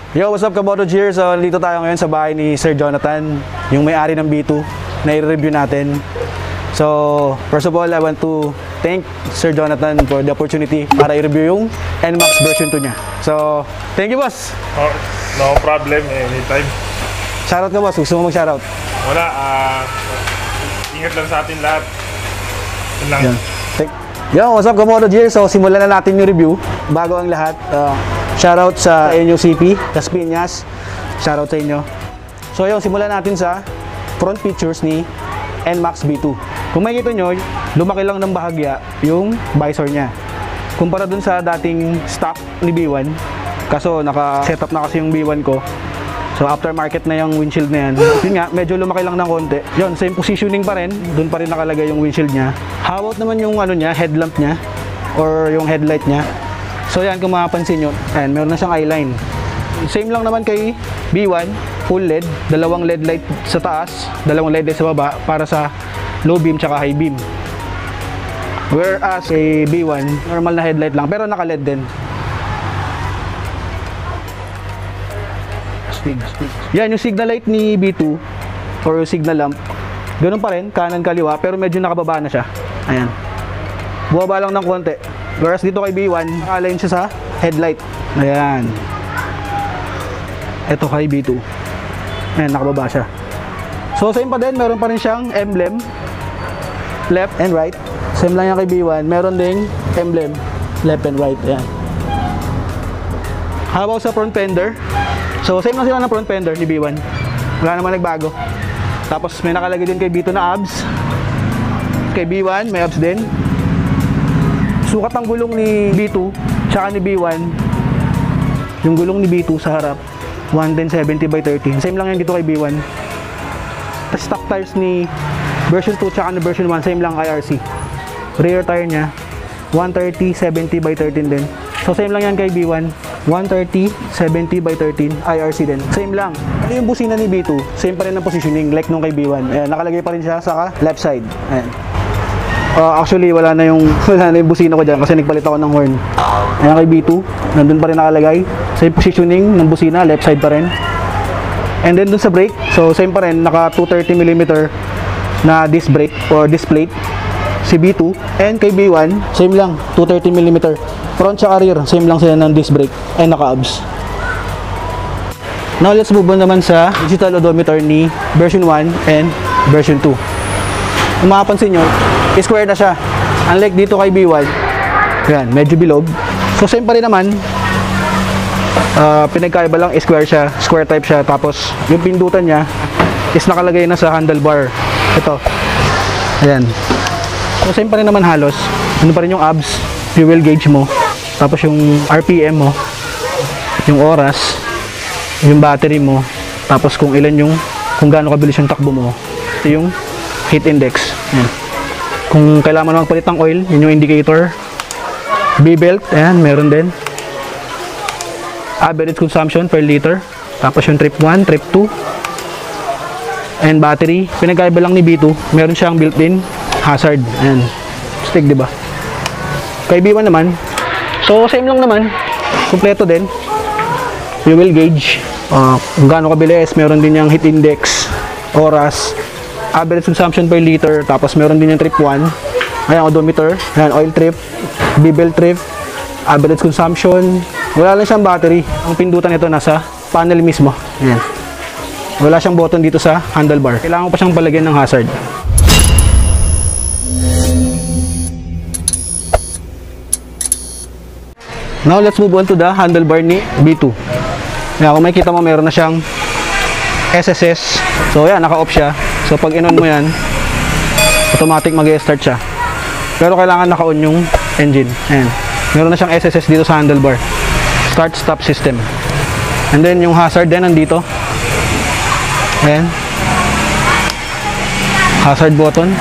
Yo, what's up Kamoto Cheer? So, dito tayo ngayon sa bahay ni Sir Jonathan, yung may-ari ng B2 na i-review natin. So, first of all, I want to thank Sir Jonathan for the opportunity para i-review yung NMAX version 2 niya. So, thank you, boss! Oh, no problem, anytime. Shoutout ka, boss. Gusto mo mag-shoutout? Wala, ingat lang sa atin lahat. Yun lang. Yo, what's up Kamoto Cheer? So, simulan na natin yung review. Bago ang lahat, shoutout sa NUCP, Las Piñas. Shoutout sa inyo. So, yung simulan natin sa front features ni NMAX B2. Kung makikita nyo, lumaki lang ng bahagya yung visor niya. Kumpara dun sa dating stock ni B1, kaso naka-setup na kasi yung B1 ko. So, aftermarket na yung windshield na yan. Yun nga, medyo lumaki lang ng konti. Yun, same positioning pa rin. Dun pa rin nakalagay yung windshield niya. How about naman yung ano niya, headlamp niya or yung headlight niya. So yan, kung mapapansin nyo, ayan, meron na siyang eyeline. Same lang naman kay B1, full LED, dalawang LED light sa taas, dalawang LED light sa baba para sa low beam tsaka high beam. Whereas kay B1, normal na headlight lang pero naka-LED din. Yan, yung signal light ni B2 or yung signal lamp, ganun pa rin, kanan kaliwa pero medyo nakababa na siya. Ayan. Buwaba lang ng konti. Whereas dito kay B1, naka-align siya sa headlight. Ayan. Ito kay B2. Ayan, nakababa siya. So, same pa din. Meron pa rin siyang emblem. Left and right. Same lang yan kay B1. Meron ding emblem. Left and right. Ayan. How about sa front fender? So, same lang sila ng front fender ni B1. Wala naman nagbago. Tapos, may nakalagay din kay B2 na ABS. Kay B1, may ABS din. Sukat ang gulong ni B2 tsaka ni B1, yung gulong ni B2 sa harap 110/70/13, same lang yan dito kay B1. Tapos stock tires ni version 2 tsaka ni version 1, same lang IRC. Rear tire nya 130/70/13 din, so same lang yan kay B1, 130/70/13 IRC din, same lang. Ano yung busina ni B2, same pa rin ang positioning like nung kay B1. Ayan, nakalagay pa rin siya sa left side. Ayan. Actually, wala na yung busina ko dyan kasi nagpalit ako ng horn. Ayan kay B2, nandun pa rin nakalagay. Same positioning ng busina, left side pa rin. And then dun sa brake, so same pa rin, naka 230mm na disc brake or disc plate si B2. And kay B1, same lang, 230mm. Front sa rear, same lang sila ng disc brake and naka-ABS. Now let's move on naman sa digital odometer ni version 1 and version 2. Kung makapansin nyo, square na siya. Unlike dito kay B1, yan, medyo bilog. So same pa rin naman. Pinagkaiba lang, square siya, square type siya. Tapos yung pindutan niya is nakalagay na sa handlebar. Ito. Ayan. So same pa rin naman halos. Ano pa rin yung ABS, fuel gauge mo. Tapos yung RPM mo, yung oras, yung battery mo. Tapos kung gaano kabilis yung takbo mo. Ito yung heat index. Ayan. Kung kailangan mo magpalit ng oil, yun yung indicator. B-belt, ayan, meron din. Average consumption per liter. Tapos yung trip 1, trip 2. And battery, pinagkaiba lang ni B2, meron siyang built-in hazard. Ayan, stick, diba? Kay B1 naman, so same lang naman, kumpleto din. Fuel gauge, kung gaano kabilis, meron din yung heat index, oras, average consumption per liter, tapos meron din yung trip 1, ayan, odometer, ayan, oil trip, B-belt trip, average consumption, wala lang siyang battery. Ang pindutan nito nasa panel mismo, ayan. Wala siyang button dito sa handlebar, kailangan ko pa siyang palagyan ng hazard. Now let's move on to the handlebar ni B2. Ayan, kung makikita mo, meron na siyang SSS, so ayan, naka-off siya. So pag in-on mo yan, automatic mag-start siya. Pero kailangan naka-on yung engine. Ayan. Meron na siyang SSS dito sa handlebar. Start-stop system. And then yung hazard din nandito. Ayan. Hazard button.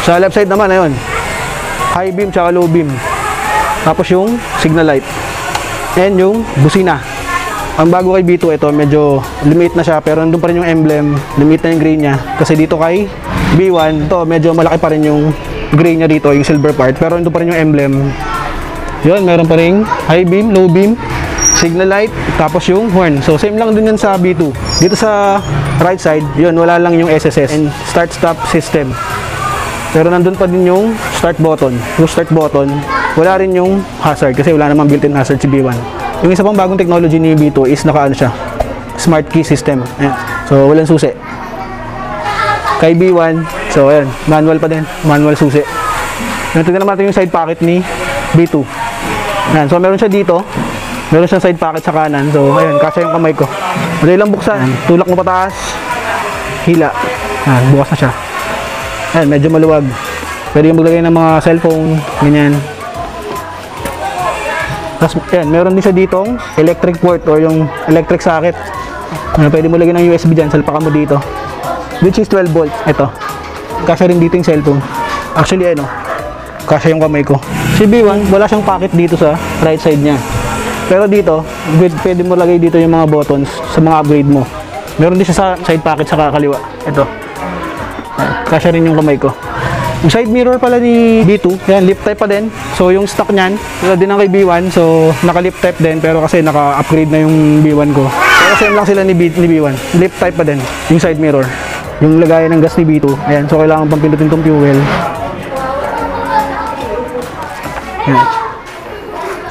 Sa left side naman, ayun. High beam tsaka low beam. Tapos yung signal light. And yung busina. Ang bago kay B2, ito medyo limit na siya pero nandun pa rin yung emblem, limit na yung gray niya. Kasi dito kay B1, ito medyo malaki pa rin yung gray niya dito, yung silver part, pero nandun pa rin yung emblem. Yun, meron pa rin high beam, low beam, signal light, tapos yung horn. So same lang din yan sa B2. Dito sa right side, yun, wala lang yung SSS and start-stop system. Pero nandun pa din yung start button. Yung start button, wala rin yung hazard kasi wala namang built-in hazard si B1. Yung isa pang bagong technology ni B2 is naka-ano siya, smart key system. Ayan. So walang susi. Kay B1, so ayan, manual pa din, manual susi. Tingnan naman natin yung side pocket ni B2. Ayan, so meron siya dito, meron siyang side pocket sa kanan. So ayan, kasya yung kamay ko. Madali lang buksan. Ayan, tulak mo pataas, hila. Ayan, bukas na siya. Ayan, medyo maluwag. Pwede yung maglagay ng mga cellphone, ganyan. Tapos, ayan, meron din siya ditong electric port or yung electric socket. Pwede mo lagyan ng USB dyan, salpakan mo dito. Which is 12 volts. Ito. Kasya rin dito yung cellphone. Actually, ano, kasya yung kamay ko. Si B1, wala siyang pocket dito sa right side niya. Pero dito, pwede mo lagay dito yung mga buttons sa mga upgrade mo. Meron din siya sa side pocket sa kaliwa. Ito. Kasya rin yung kamay ko. Yung side mirror pala ni B2, yan, lip type pa din. So yung stock niyan, tulad din ng kay B1, so naka lip type din, pero kasi naka-upgrade na yung B1 ko. Pero same lang sila ni B1. Lip type pa din, yung side mirror. Yung lagayan ng gas ni B2, ayan, so kailangan pang pindutin tong fuel. Ayan.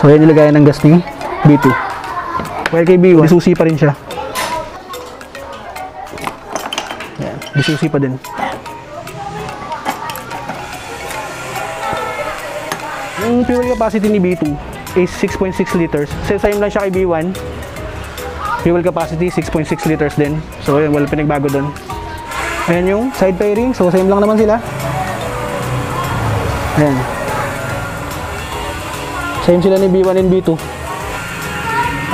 So yan yung lagayan ng gas ni B2. While kay B1, disusi pa rin siya. Ayan, disusi pa din. Yung fuel capacity ni B2 is 6.6 liters. Same lang siya kay B1. Fuel capacity 6.6 liters din. So yun, wala pinagbago doon. Ayan yung side fairing. So same lang naman sila. Ayan. Same sila ni B1 and B2.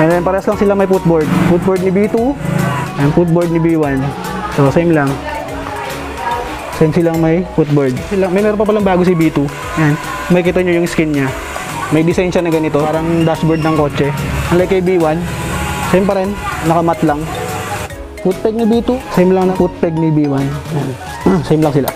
And then parehas lang sila may footboard. Footboard ni B2 and footboard ni B1. So same lang. Same silang may footboard. May meron pa palang bago si B2. Ayan. Makikita nyo yung skin niya. May design siya na ganito. Parang dashboard ng kotse. Unlike kay B1, same pa rin. Nakamat lang. Foot peg ni B2, same lang na foot peg ni B1. Same lang sila.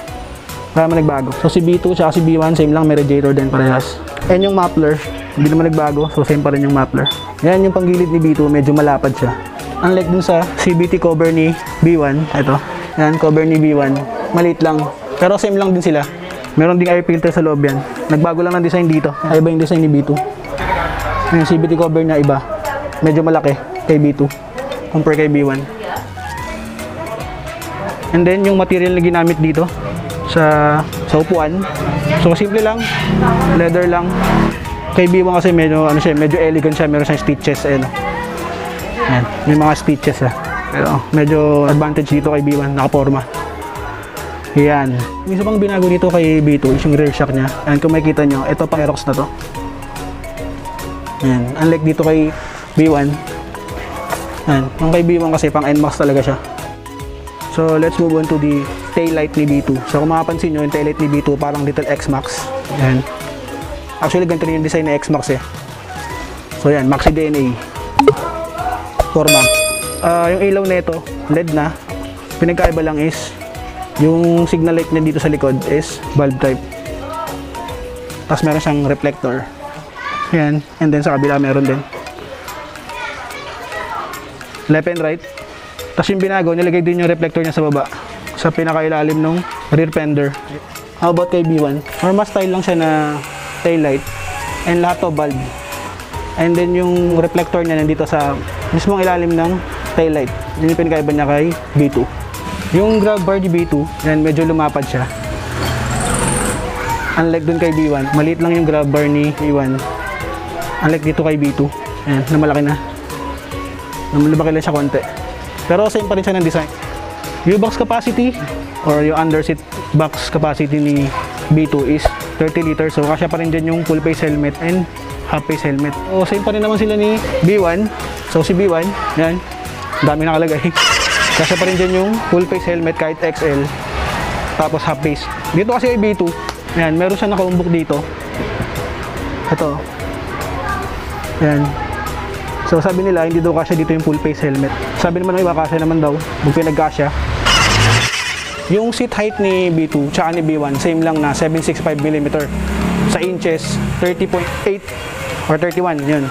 Wala naman nagbago. So si B2 at si B1, same lang. May radiator din parehas. And yung muffler, hindi naman nagbago. So same pa rin yung muffler. Yan yung panggilid ni B2, medyo malapad siya. Unlike dun sa CVT cover ni B1, ito. Yan, cover ni B1. Maliit lang. Pero same lang din sila. Meron ding air filter sa loob yan. Nagbago lang ng design dito. Ay, iba yung design ni B2. Yung CVT cover niya iba. Medyo malaki kay B2 compare kay B1. And then yung material na ginamit dito sa upuan. So simple lang. Leather lang. Kay B1 kasi medyo ano siya, medyo elegant siya. Meron siyang stitches eh, no? Ayan, may mga stitches ah. Pero medyo advantage dito kay B1, nakaporma. Yan. Yung isa pang binago dito kay B2 is yung rear shock niya. Ayan, kung makikita nyo, ito pang Aerox na to. Ayan. Unlike dito kay B1. Ayan. Yung kay B1 kasi pang NMAX talaga siya. So, let's move on to the tail light ni B2. So, kung makapansin nyo, yung tail light ni B2 parang little X-Max. Ayan. Actually, ganito rin yung design ng X-Max eh. So, yan. Maxi DNA. Forma. Yung ilaw na ito, LED na. Pinagkaiba lang is yung signal light niya dito sa likod is bulb type. Tapos meron siyang reflector. Yan. And then sa kabila meron din. Left and right. Tapos yung binago, nilagay din yung reflector niya sa baba. Sa pinakailalim ng rear fender. How about kay B1? Normal style lang siya na tail light. And lahat to bulb. And then yung reflector niya nandito sa mismong ilalim ng tail light. Yun yung pinakaiba niya kay B2. Yung grab bar ni B2, yan, medyo lumapad siya. Unlike dun kay B1, maliit lang yung grab bar ni B1. Unlike dito kay B2, yan, na malaki na. Lumaki lang siya konti. Pero same pa rin siya ng design. Yung box capacity, or yung underseat box capacity ni B2 is 30 liters. So kasya pa rin dyan yung full face helmet and half face helmet. So same pa rin naman sila ni B1. So si B1, yan, dami nakalagay. Kasi pa rin dyan yung full face helmet kahit XL. Tapos half face. Dito kasi ay B2. Ayan, meron siya nakaumbok dito. Ito. Ayan. So sabi nila, hindi daw kasya dito yung full face helmet. Sabi naman ng iba, kasya naman daw. Kung pinagkasya. Yung seat height ni B2 tsaka ni B1, same lang na 765mm. Sa inches, 30.8 or 31. Yun.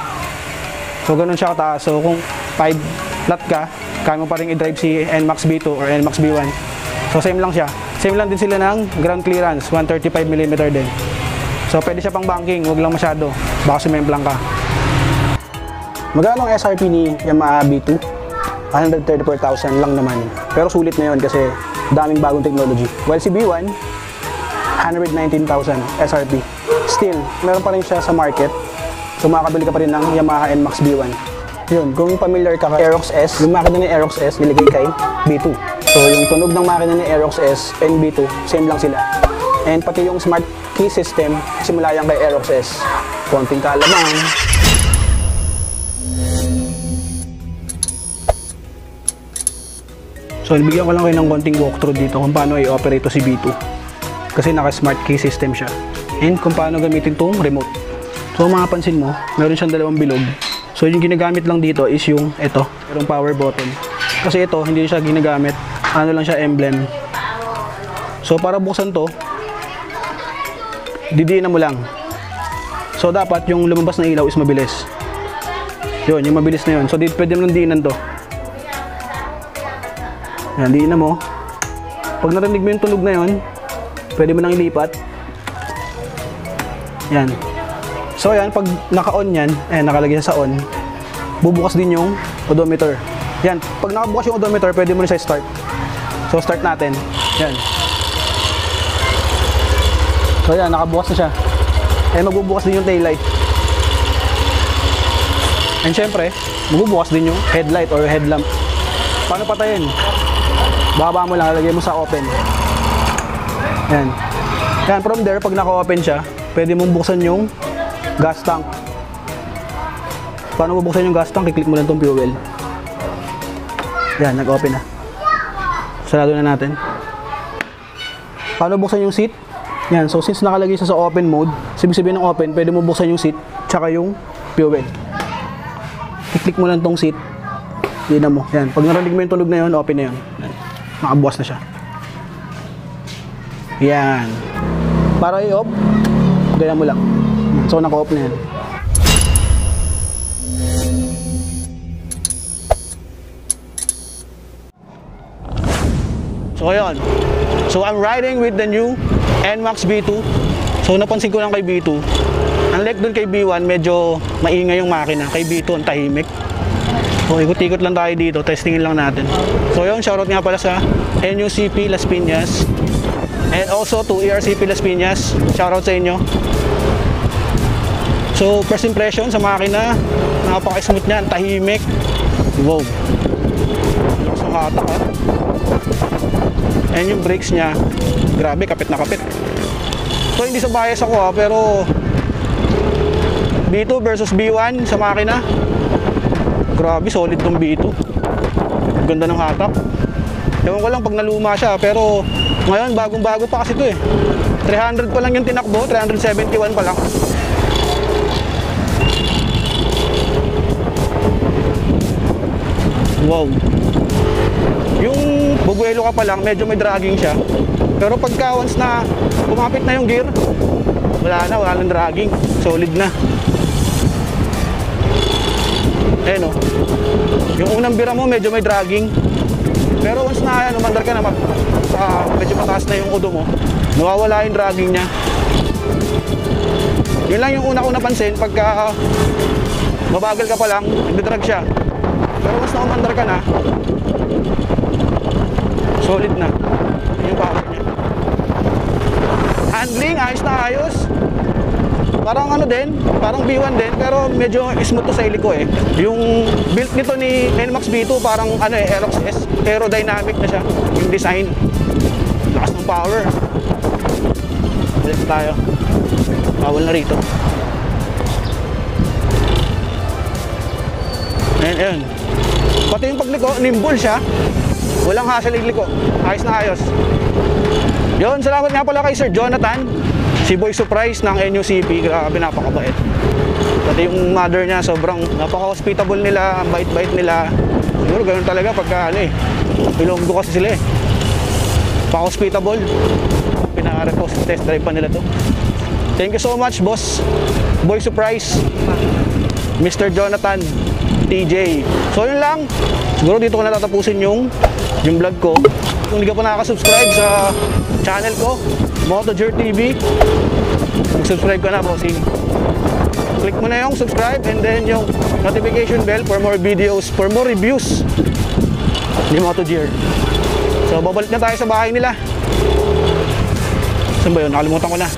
So ganun siya kataas. So kung 5 flat ka, kaya mo pa rin i-drive si NMAX B2 or NMAX B1. So same lang siya. Same lang din sila ng ground clearance, 135mm din. So pwede siya pang banking, huwag lang masyado. Baka sumemplang ka. Magkano ang SRP ni Yamaha B2? 134,000 lang naman. Pero sulit na yun kasi daming bagong technology. While si B1, 119,000 SRP. Still, meron pa rin siya sa market. So makakabili ka pa rin ng Yamaha NMAX B1. Yun, kung familiar ka kay Aerox S, yung makina ni Aerox S nilagay kay B2. So yung tunog ng makina ni Aerox S and B2, same lang sila. And pati yung smart key system, simula yan kay Aerox S. Konting kaalaman. So bigyan ko lang kayo ng konting walkthrough dito kung paano i-operate to si B2. Kasi naka-smart key system siya. And kung paano gamitin itong remote. So mapapansin mo, meron siyang dalawang bilog. So yung ginagamit lang dito is yung ito, yung power button. Kasi ito, hindi siya ginagamit. Ano lang siya, emblem. So para buksan to, didiinan mo lang. So dapat yung lumabas na ilaw is mabilis. Yun, yung mabilis na yun. So pwede mo nang diinan to. Yan, diinan mo. Pag narinig mo yung tunog na yun, pwede mo nang ilipat. Yan. So yan, pag naka-on yan, nakalagay sa on, bubukas din yung odometer. Yan, pag nakabukas yung odometer, pwede mo na siya start. So start natin. Yan. So yan, nakabukas na siya. Magbubukas din yung taillight. And syempre, magbubukas din yung headlight or headlamp. Paano patayin? Baba mo lang, lagay mo sa open. Yan. Yan, from there, pag naka-open siya, pwede mong buksan yung gas tank. Paano bubuksan yung gas tank? I-click mo lang itong fuel. Yan, nag-open na. Sarado na natin. Paano buksan yung seat? Yan, so since nakalagay siya sa open mode, ibig sabihin ng open, pwede mo buksan yung seat, tsaka yung fuel. I-click mo lang itong seat. Tignan mo. Yan, pag narinig mo yung tunog na yun, open na yun. Yan. Nakabukas na siya. Yan. Para i-off, ganyan mo lang. So naka-off na yan. So ayun. So I'm riding with the new NMAX B2. So napansin ko lang kay B2. Unlike dun kay B1, medyo maingay yung makina. Kay B2, ang tahimik. So ikot-ikot lang tayo dito, testingin lang natin. So yun, shoutout nga pala sa NUCP Las Piñas. And also to ERCP Las Piñas. Shoutout sa inyo. So first impression sa makina, napaka-smooth niya, tahimik. Wow. Lakas ng hatak ha. And yung brakes niya, grabe, kapit na kapit. So hindi sa bias ako ha, pero B2 versus B1 sa makina, grabe, solid tong B2. Ganda ng hatak. Ewan ko lang pag naluma siya, pero ngayon bagong-bago pa kasi ito eh. 300 pa lang yung tinakbo, 371 pa lang. Wow. Yung bubuelo ka pa lang, medyo may dragging siya. Pero pagka once na kumapit na yung gear, wala nang dragging. Solid na. O. Yung unang bira mo, medyo may dragging. Pero once na umandar ka na, medyo mataas na yung udo mo, nawawala yung dragging niya. Yun lang yung una ko napansin, pagka mabagal ka pa lang, nagdadrag siya. Pero once na umandar ka na, solid na yung power niya. Handling, ayos na ayos. Parang ano din, parang B1 din, pero medyo smooth to sa iliko eh. Yung build nito ni NMAX B2 parang ano eh, Aerox S, aerodynamic na siya, yung design. Lakas ng power. Let's tayo. Bawal na rito. Ayan. Pati yung pagliko, nimble siya. Walang hassle iliko. Ayos na ayos. Yun, salamat nga pala kay Sir Jonathan. Si Boy Surprise ng NUCP, grabe, napakabait. Pati yung mother niya, sobrang napaka-hospitable nila, ang bait-bait nila. Siguro ganoon talaga pagka ano eh, Ilonggo kasi sila eh. Pa-hospitable. Pinaka-repost, test drive pa nila to. Thank you so much, boss. Boy Surprise, Mr. Jonathan. TJ. So yun lang. Siguro dito ko na tatapusin yung vlog ko. Kung hindi ka pa nakaka-subscribe sa channel ko, MotoJer TV, mag-subscribe ka na, bossing. Click mo na yung subscribe and then yung notification bell for more videos, for more reviews ni MotoGear. So babalik na tayo sa bahay nila. Saan ba yun? Nakalimutan ko na.